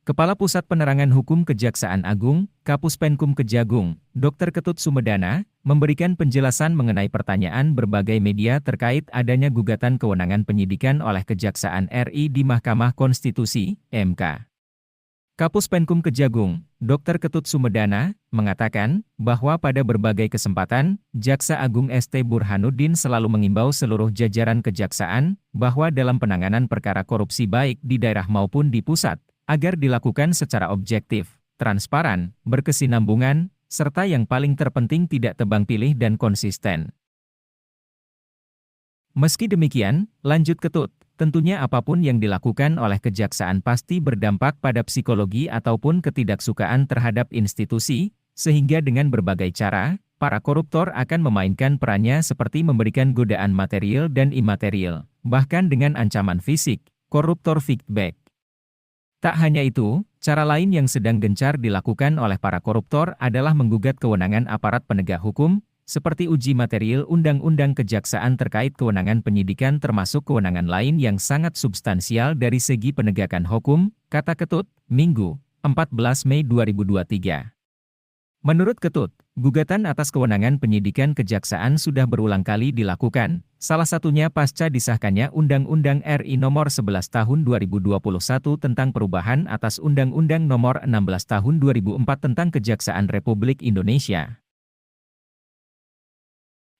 Kepala Pusat Penerangan Hukum Kejaksaan Agung, Kapuspenkum Kejagung, Dr. Ketut Sumedana, memberikan penjelasan mengenai pertanyaan berbagai media terkait adanya gugatan kewenangan penyidikan oleh Kejaksaan RI di Mahkamah Konstitusi, MK. Kapuspenkum Kejagung, Dr. Ketut Sumedana, mengatakan bahwa pada berbagai kesempatan, Jaksa Agung ST Burhanuddin selalu mengimbau seluruh jajaran kejaksaan bahwa dalam penanganan perkara korupsi baik di daerah maupun di pusat, agar dilakukan secara objektif, transparan, berkesinambungan, serta yang paling terpenting tidak tebang pilih dan konsisten. Meski demikian, lanjut Ketut, tentunya apapun yang dilakukan oleh kejaksaan pasti berdampak pada psikologi ataupun ketidaksukaan terhadap institusi, sehingga dengan berbagai cara, para koruptor akan memainkan perannya seperti memberikan godaan material dan imaterial, bahkan dengan ancaman fisik, koruptor feedback. Tak hanya itu, cara lain yang sedang gencar dilakukan oleh para koruptor adalah menggugat kewenangan aparat penegak hukum, seperti uji material Undang-Undang Kejaksaan terkait kewenangan penyidikan termasuk kewenangan lain yang sangat substansial dari segi penegakan hukum, kata Ketut, Minggu, 14 Mei 2023. Menurut Ketut, gugatan atas kewenangan penyidikan kejaksaan sudah berulang kali dilakukan, salah satunya pasca disahkannya Undang-Undang RI Nomor 11 Tahun 2021 tentang perubahan atas Undang-Undang Nomor 16 Tahun 2004 tentang Kejaksaan Republik Indonesia.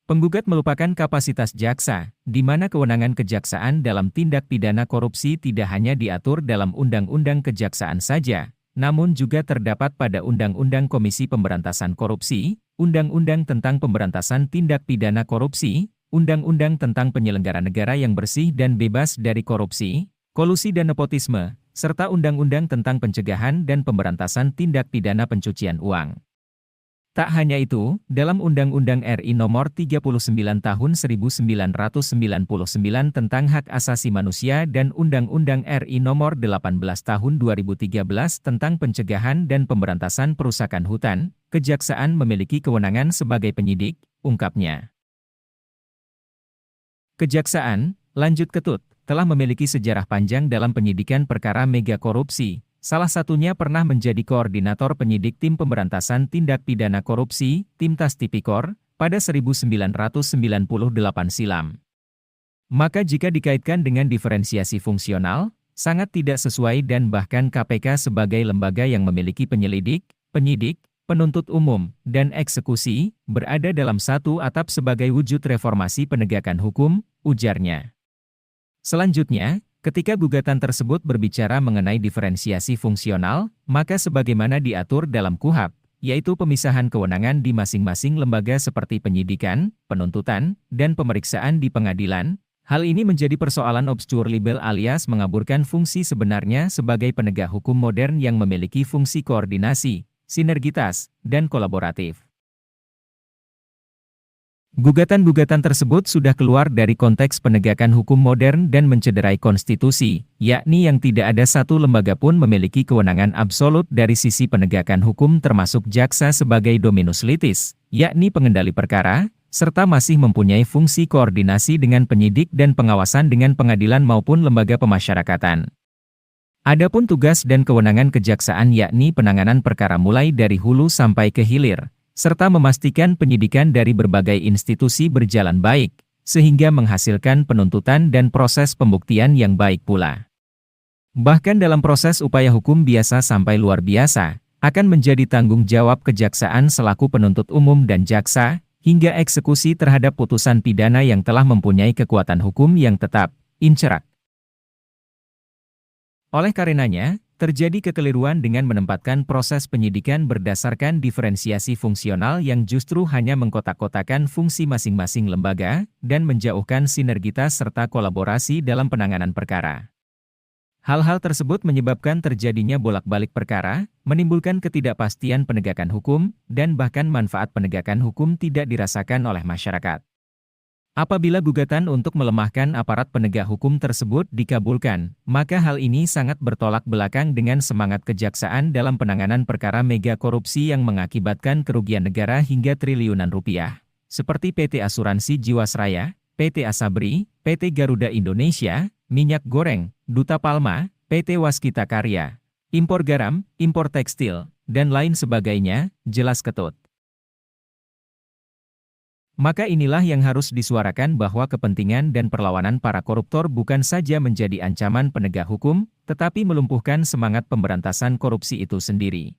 Penggugat melupakan kapasitas jaksa, di mana kewenangan kejaksaan dalam tindak pidana korupsi tidak hanya diatur dalam Undang-Undang Kejaksaan saja, namun juga terdapat pada Undang-Undang Komisi Pemberantasan Korupsi, Undang-Undang tentang Pemberantasan Tindak Pidana Korupsi, Undang-Undang tentang Penyelenggara Negara yang Bersih dan Bebas dari Korupsi, Kolusi dan Nepotisme, serta Undang-Undang tentang Pencegahan dan Pemberantasan Tindak Pidana Pencucian Uang. Tak hanya itu, dalam Undang-Undang RI Nomor 39 Tahun 1999 tentang Hak Asasi Manusia dan Undang-Undang RI Nomor 18 Tahun 2013 tentang Pencegahan dan Pemberantasan Perusakan Hutan, Kejaksaan memiliki kewenangan sebagai penyidik, ungkapnya. Kejaksaan, lanjut Ketut, telah memiliki sejarah panjang dalam penyidikan perkara mega korupsi. Salah satunya pernah menjadi koordinator penyidik Tim Pemberantasan Tindak Pidana Korupsi, Timtas Tipikor, pada 1998 silam. Maka jika dikaitkan dengan diferensiasi fungsional, sangat tidak sesuai dan bahkan KPK sebagai lembaga yang memiliki penyelidik, penyidik, penuntut umum, dan eksekusi, berada dalam satu atap sebagai wujud reformasi penegakan hukum, ujarnya. Selanjutnya, ketika gugatan tersebut berbicara mengenai diferensiasi fungsional, maka sebagaimana diatur dalam KUHP, yaitu pemisahan kewenangan di masing-masing lembaga seperti penyidikan, penuntutan, dan pemeriksaan di pengadilan, hal ini menjadi persoalan obscur legal alias mengaburkan fungsi sebenarnya sebagai penegak hukum modern yang memiliki fungsi koordinasi, sinergitas, dan kolaboratif. Gugatan-gugatan tersebut sudah keluar dari konteks penegakan hukum modern dan mencederai konstitusi, yakni yang tidak ada satu lembaga pun memiliki kewenangan absolut dari sisi penegakan hukum termasuk jaksa sebagai dominus litis, yakni pengendali perkara, serta masih mempunyai fungsi koordinasi dengan penyidik dan pengawasan dengan pengadilan maupun lembaga pemasyarakatan. Adapun tugas dan kewenangan kejaksaan yakni penanganan perkara mulai dari hulu sampai ke hilir, serta memastikan penyidikan dari berbagai institusi berjalan baik, sehingga menghasilkan penuntutan dan proses pembuktian yang baik pula. Bahkan dalam proses upaya hukum biasa sampai luar biasa, akan menjadi tanggung jawab kejaksaan selaku penuntut umum dan jaksa, hingga eksekusi terhadap putusan pidana yang telah mempunyai kekuatan hukum yang tetap, incerak. Oleh karenanya, terjadi kekeliruan dengan menempatkan proses penyidikan berdasarkan diferensiasi fungsional yang justru hanya mengkotak-kotakan fungsi masing-masing lembaga, dan menjauhkan sinergitas serta kolaborasi dalam penanganan perkara. Hal-hal tersebut menyebabkan terjadinya bolak-balik perkara, menimbulkan ketidakpastian penegakan hukum, dan bahkan manfaat penegakan hukum tidak dirasakan oleh masyarakat. Apabila gugatan untuk melemahkan aparat penegak hukum tersebut dikabulkan, maka hal ini sangat bertolak belakang dengan semangat kejaksaan dalam penanganan perkara mega korupsi yang mengakibatkan kerugian negara hingga triliunan rupiah, seperti PT Asuransi Jiwasraya, PT Asabri, PT Garuda Indonesia, Minyak Goreng, Duta Palma, PT Waskita Karya, impor garam, impor tekstil, dan lain sebagainya, jelas Ketut. Maka inilah yang harus disuarakan bahwa kepentingan dan perlawanan para koruptor bukan saja menjadi ancaman penegak hukum, tetapi melumpuhkan semangat pemberantasan korupsi itu sendiri.